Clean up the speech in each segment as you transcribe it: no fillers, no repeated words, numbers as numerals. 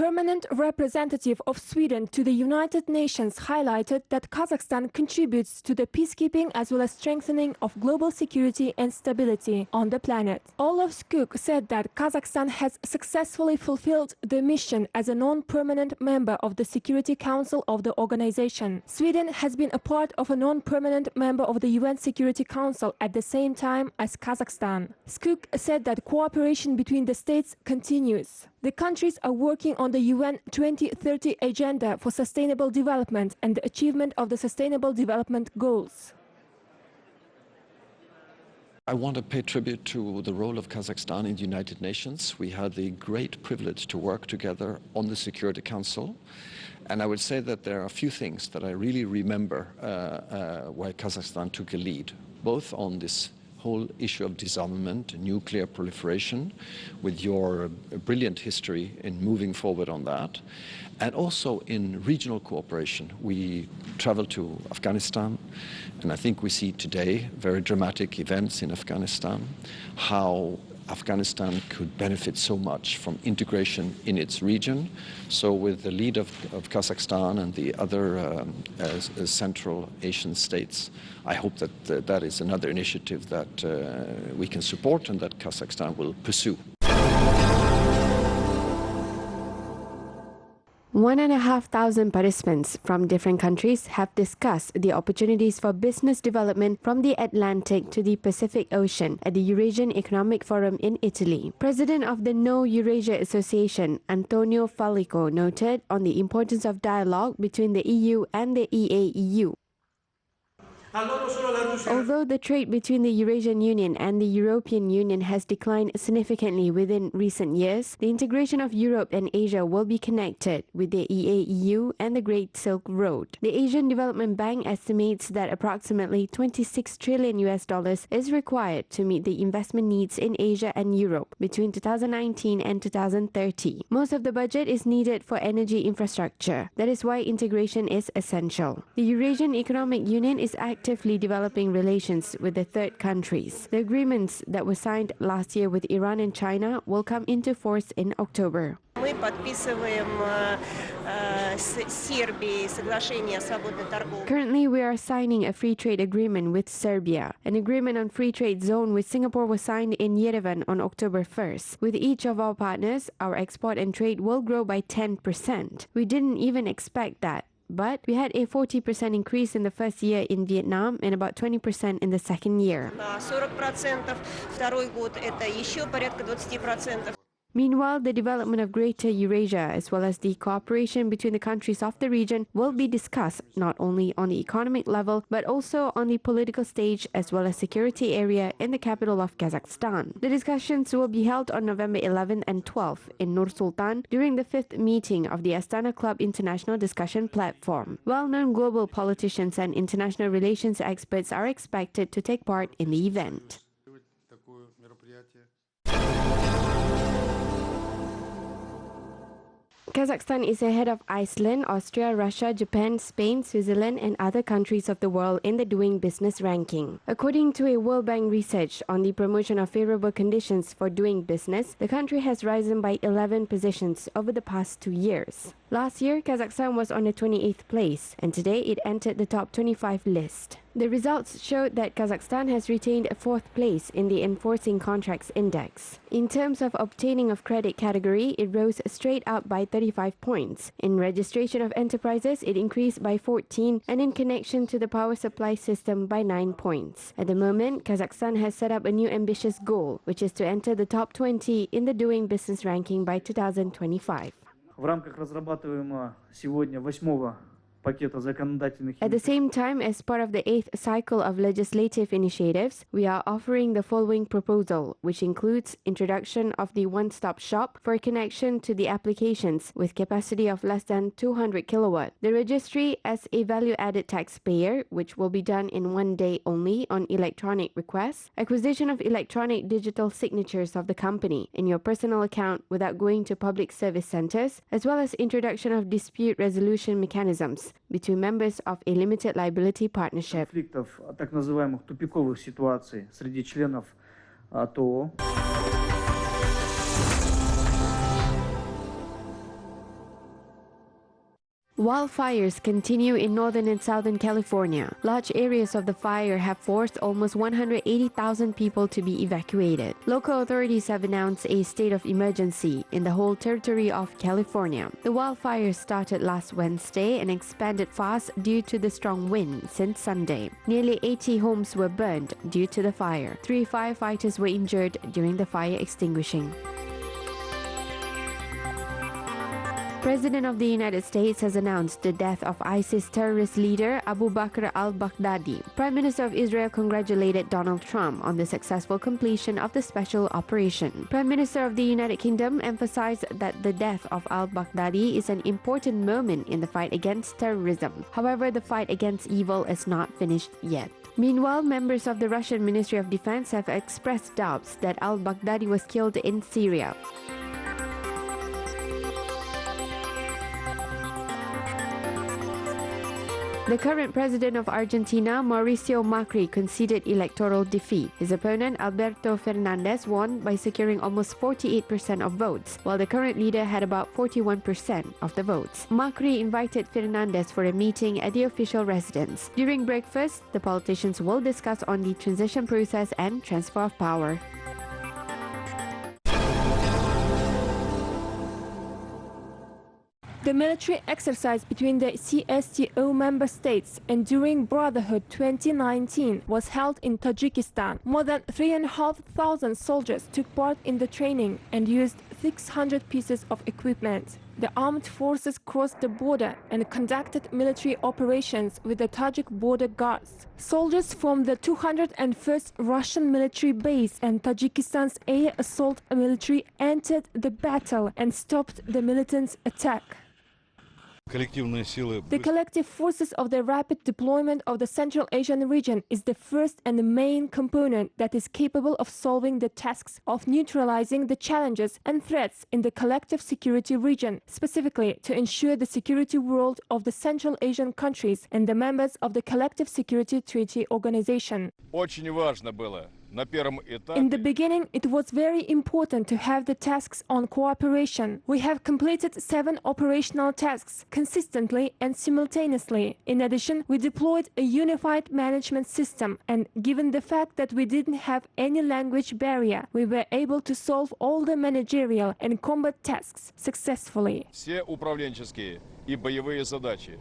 permanent representative of Sweden to the United Nations highlighted that Kazakhstan contributes to the peacekeeping as well as strengthening of global security and stability on the planet. Olof Skog said that Kazakhstan has successfully fulfilled the mission as a non-permanent member of the Security Council of the organization. Sweden has been a part of a non-permanent member of the UN Security Council at the same time as Kazakhstan. Skog said that cooperation between the states continues. The countries are working on the UN 2030 Agenda for Sustainable Development and the achievement of the Sustainable Development Goals. I want to pay tribute to the role of Kazakhstan in the United Nations. We had the great privilege to work together on the Security Council. And I would say that there are a few things that I really remember where Kazakhstan took a lead, both on this whole issue of disarmament, nuclear proliferation, with your brilliant history in moving forward on that, and also in regional cooperation. We traveled to Afghanistan, and I think we see today very dramatic events in Afghanistan, how Afghanistan could benefit so much from integration in its region. So with the lead of Kazakhstan and the other Central Asian states, I hope that that is another initiative that we can support and that Kazakhstan will pursue. 1,500 participants from different countries have discussed the opportunities for business development from the Atlantic to the Pacific Ocean at the Eurasian Economic Forum in Italy. President of the No Eurasia Association, Antonio Fallico, noted on the importance of dialogue between the EU and the EAEU. Although the trade between the Eurasian Union and the European Union has declined significantly within recent years, the integration of Europe and Asia will be connected with the EAEU and the Great Silk Road. The Asian Development Bank estimates that approximately $26 trillion is required to meet the investment needs in Asia and Europe between 2019 and 2030. Most of the budget is needed for energy infrastructure. That is why integration is essential. The Eurasian Economic Union is actively developing relations with the third countries. The agreements that were signed last year with Iran and China will come into force in October. Currently, we are signing a free trade agreement with Serbia. An agreement on free trade zone with Singapore was signed in Yerevan on October 1st. With each of our partners, our export and trade will grow by 10%. We didn't even expect that. But we had a 40% increase in the first year in Vietnam and about 20% in the second year. Meanwhile, the development of Greater Eurasia as well as the cooperation between the countries of the region will be discussed not only on the economic level but also on the political stage as well as security area in the capital of Kazakhstan. The discussions will be held on November 11th and 12th in Nur Sultan during the 5th meeting of the Astana Club International Discussion Platform. Well-known global politicians and international relations experts are expected to take part in the event. Kazakhstan is ahead of Iceland, Austria, Russia, Japan, Spain, Switzerland, and other countries of the world in the Doing Business ranking. According to a World Bank research on the promotion of favorable conditions for doing business, the country has risen by 11 positions over the past 2 years. Last year, Kazakhstan was on the 28th place, and today it entered the top 25 list. The results showed that Kazakhstan has retained a 4th place in the Enforcing Contracts Index. In terms of obtaining of credit category, it rose straight up by 35 points. In registration of enterprises, it increased by 14, and in connection to the power supply system by 9 points. At the moment, Kazakhstan has set up a new ambitious goal, which is to enter the top 20 in the Doing Business ranking by 2025. В рамках разрабатываемого сегодня 8-го At the same time, as part of the 8th cycle of legislative initiatives, we are offering the following proposal, which includes introduction of the one-stop shop for connection to the applications with capacity of less than 200 kilowatt, the registry as a value-added taxpayer, which will be done in 1 day only on electronic requests, acquisition of electronic digital signatures of the company in your personal account without going to public service centers, as well as introduction of dispute resolution mechanisms between members of a limited liability partnership. Конфликтов, так называемых тупиковых ситуаций среди членов ТО. Wildfires continue in northern and southern California. Large areas of the fire have forced almost 180,000 people to be evacuated. Local authorities have announced a state of emergency in the whole territory of California. The wildfires started last Wednesday and expanded fast due to the strong wind since Sunday. Nearly 80 homes were burned due to the fire. 3 firefighters were injured during the fire extinguishing. President of the United States has announced the death of ISIS terrorist leader Abu Bakr al-Baghdadi. Prime Minister of Israel congratulated Donald Trump on the successful completion of the special operation. Prime Minister of the United Kingdom emphasized that the death of al-Baghdadi is an important moment in the fight against terrorism. However, the fight against evil is not finished yet. Meanwhile, members of the Russian Ministry of Defense have expressed doubts that al-Baghdadi was killed in Syria. The current president of Argentina, Mauricio Macri, conceded electoral defeat. His opponent, Alberto Fernandez, won by securing almost 48% of votes, while the current leader had about 41% of the votes. Macri invited Fernandez for a meeting at the official residence. During breakfast, the politicians will discuss on the transition process and transfer of power. The military exercise between the CSTO member states Enduring Brotherhood 2019 was held in Tajikistan. More than 3,500 soldiers took part in the training and used 600 pieces of equipment. The armed forces crossed the border and conducted military operations with the Tajik border guards. Soldiers from the 201st Russian military base and Tajikistan's air assault military entered the battle and stopped the militants' attack. The collective forces of the rapid deployment of the Central Asian region is the first and the main component that is capable of solving the tasks of neutralizing the challenges and threats in the collective security region, specifically to ensure the security world of the Central Asian countries and the members of the Collective Security Treaty Organization. In the beginning, it was very important to have the tasks on cooperation. We have completed 7 operational tasks consistently and simultaneously. In addition, we deployed a unified management system, and given the fact that we didn't have any language barrier, we were able to solve all the managerial and combat tasks successfully. Все управленческие и боевые задачи.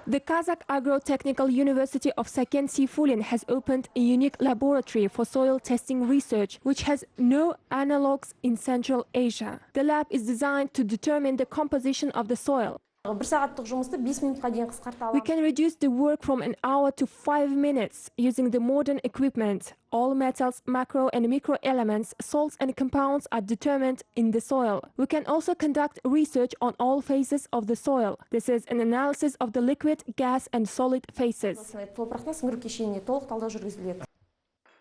The Kazakh Agro-Technical University of Saken-Seyfulin has opened a unique laboratory for soil testing research, which has no analogues in Central Asia. The lab is designed to determine the composition of the soil. We can reduce the work from an hour to 5 minutes using the modern equipment. All metals, macro and micro elements, salts and compounds are determined in the soil. We can also conduct research on all phases of the soil. This is an analysis of the liquid, gas and solid phases.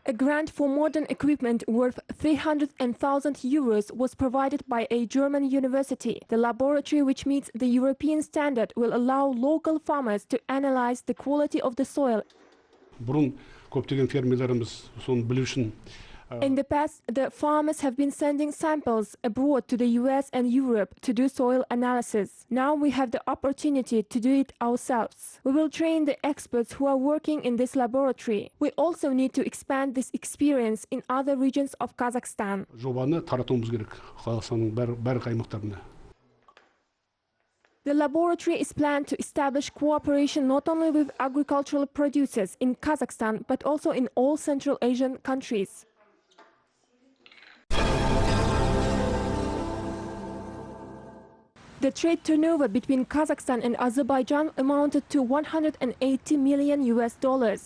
A grant for modern equipment worth 300,000 euros was provided by a German university. The laboratory, which meets the European standard, will allow local farmers to analyze the quality of the soil. In the past, the farmers have been sending samples abroad to the US and Europe to do soil analysis. Now we have the opportunity to do it ourselves. We will train the experts who are working in this laboratory. We also need to expand this experience in other regions of Kazakhstan. The laboratory is planned to establish cooperation not only with agricultural producers in Kazakhstan, but also in all Central Asian countries. The trade turnover between Kazakhstan and Azerbaijan amounted to $180 million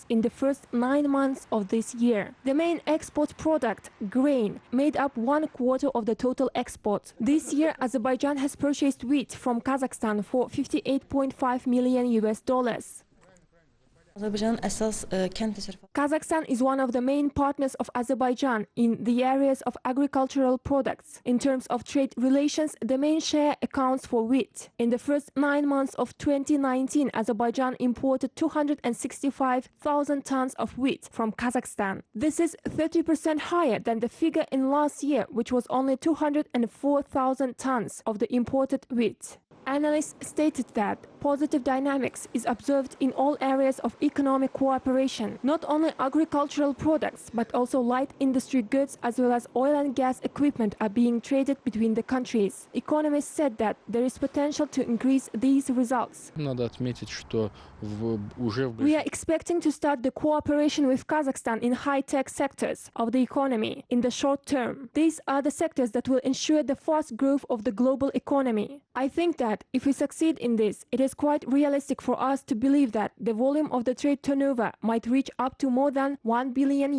in the first 9 months of this year. The main export product, grain, made up 1/4 of the total export. This year, Azerbaijan has purchased wheat from Kazakhstan for $58.5 million. Kazakhstan is one of the main partners of Azerbaijan in the areas of agricultural products. In terms of trade relations, the main share accounts for wheat. In the first 9 months of 2019, Azerbaijan imported 265,000 tons of wheat from Kazakhstan. This is 30% higher than the figure in last year, which was only 204,000 tons of the imported wheat. Analysts stated that positive dynamics is observed in all areas of economic cooperation. Not only agricultural products, but also light industry goods as well as oil and gas equipment are being traded between the countries. Economists said that there is potential to increase these results. We are expecting to start the cooperation with Kazakhstan in high-tech sectors of the economy in the short term. These are the sectors that will ensure the fast growth of the global economy. I think that if we succeed in this, it is quite realistic for us to believe that the volume of the trade turnover might reach up to more than $1 billion.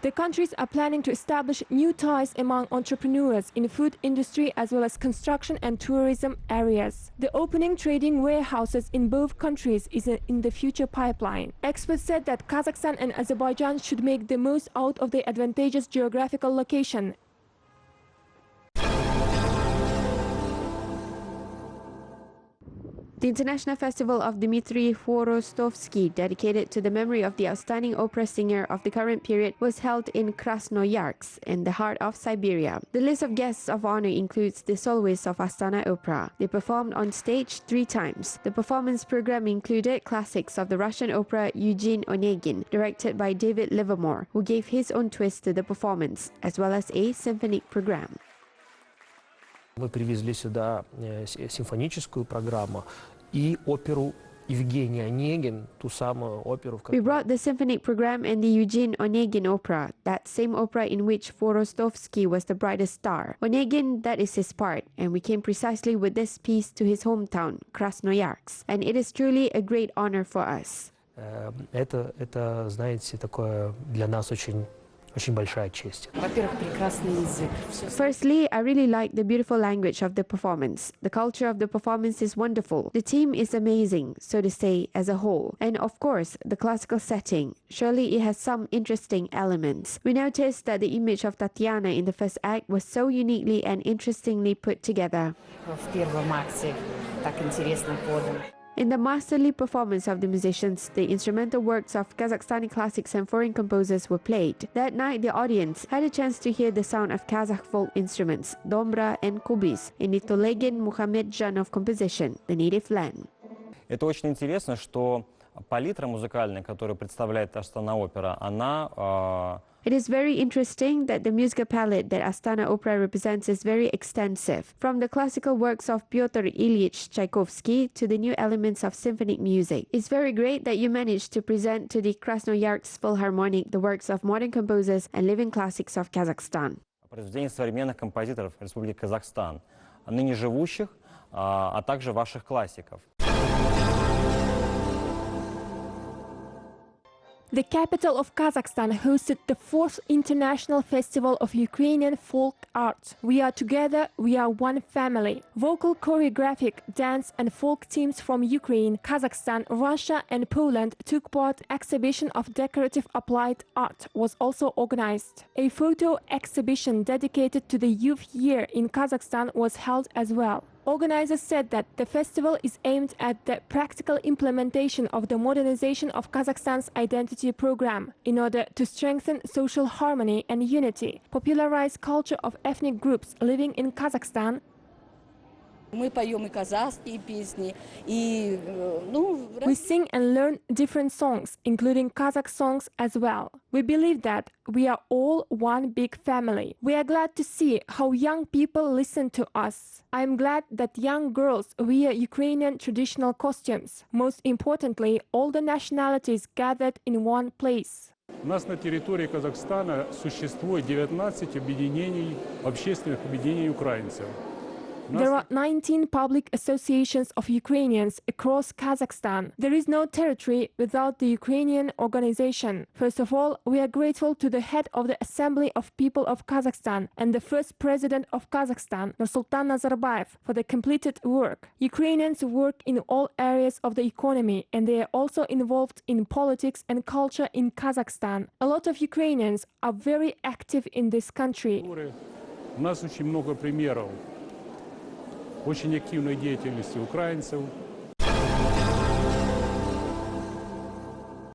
The countries are planning to establish new ties among entrepreneurs in food industry as well as construction and tourism areas. The opening trading warehouses in both countries is in the future pipeline. Experts said that Kazakhstan and Azerbaijan should make the most out of their advantageous geographical location. The International Festival of Dmitry Kvorostovsky, dedicated to the memory of the outstanding opera singer of the current period, was held in Krasnoyarsk, in the heart of Siberia. The list of guests of honor includes the soloists of Astana Opera. They performed on stage 3 times. The performance program included classics of the Russian opera Eugene Onegin, directed by David Livermore, who gave his own twist to the performance, as well as a symphonic program. Мы привезли сюда симфоническую программу и оперу Евгений Онегин, ту самую оперу. We brought the symphonic program and the Eugene Onegin opera, that same opera in which Kvorostovsky was the brightest star. Onegin, that is his part, and we came precisely with this piece to his hometown, Krasnoyarsk, and it is truly a great honor for us. Это, знаете, такое для нас очень большая честь. Firstly, I really like the beautiful language of the performance. The culture of the performance is wonderful. The team is amazing, so to say, as a whole. And of course, the classical setting. Surely it has some interesting elements. We noticed that the image of Tatiana in the first act was so uniquely and interestingly put together. In the masterly performance of the musicians, the instrumental works of Kazakhstani classics and foreign composers were played. That night, the audience had a chance to hear the sound of Kazakh folk instruments, dombra and kubis, in the Tolegin Muhammadjanov composition, the native land. Это очень интересно, что палитра музыкальная, которую представляет Astana Opera, она It is very interesting that the musical palette that Astana Opera represents is very extensive, from the classical works of Pyotr Ilyich Tchaikovsky to the new elements of symphonic music. It's very great that you managed to present to the Krasnoyarsk Philharmonic the works of modern composers and living classics of Kazakhstan. Произведения современных композиторов Республики Казахстан, ныне живущих, а также ваших классиков. The capital of Kazakhstan hosted the 4th International Festival of Ukrainian Folk Art. We are together, we are one family. Vocal, choreographic, dance and folk teams from Ukraine, Kazakhstan, Russia and Poland took part. Exhibition of decorative applied art was also organized. A photo exhibition dedicated to the Youth Year in Kazakhstan was held as well. Organizers said that the festival is aimed at the practical implementation of the modernization of Kazakhstan's identity program in order to strengthen social harmony and unity, popularize culture of ethnic groups living in Kazakhstan. Мы поем и казахские песни, и We sing and learn different songs, including Kazakh songs as well. We believe that we are all one big family. We are glad to see how young people listen to us. I am glad that young girls wear Ukrainian traditional costumes. Most importantly, all the nationalities gathered in one place. У нас на территории Казахстана существует 19 общественных объединений украинцев. There are 19 public associations of Ukrainians across Kazakhstan. There is no territory without the Ukrainian organization. First of all, we are grateful to the head of the Assembly of People of Kazakhstan and the first president of Kazakhstan, Nursultan Nazarbayev, for the completed work. Ukrainians work in all areas of the economy, and they are also involved in politics and culture in Kazakhstan. A lot of Ukrainians are very active in this country. У нас очень много примеров очень активной деятельности украинцев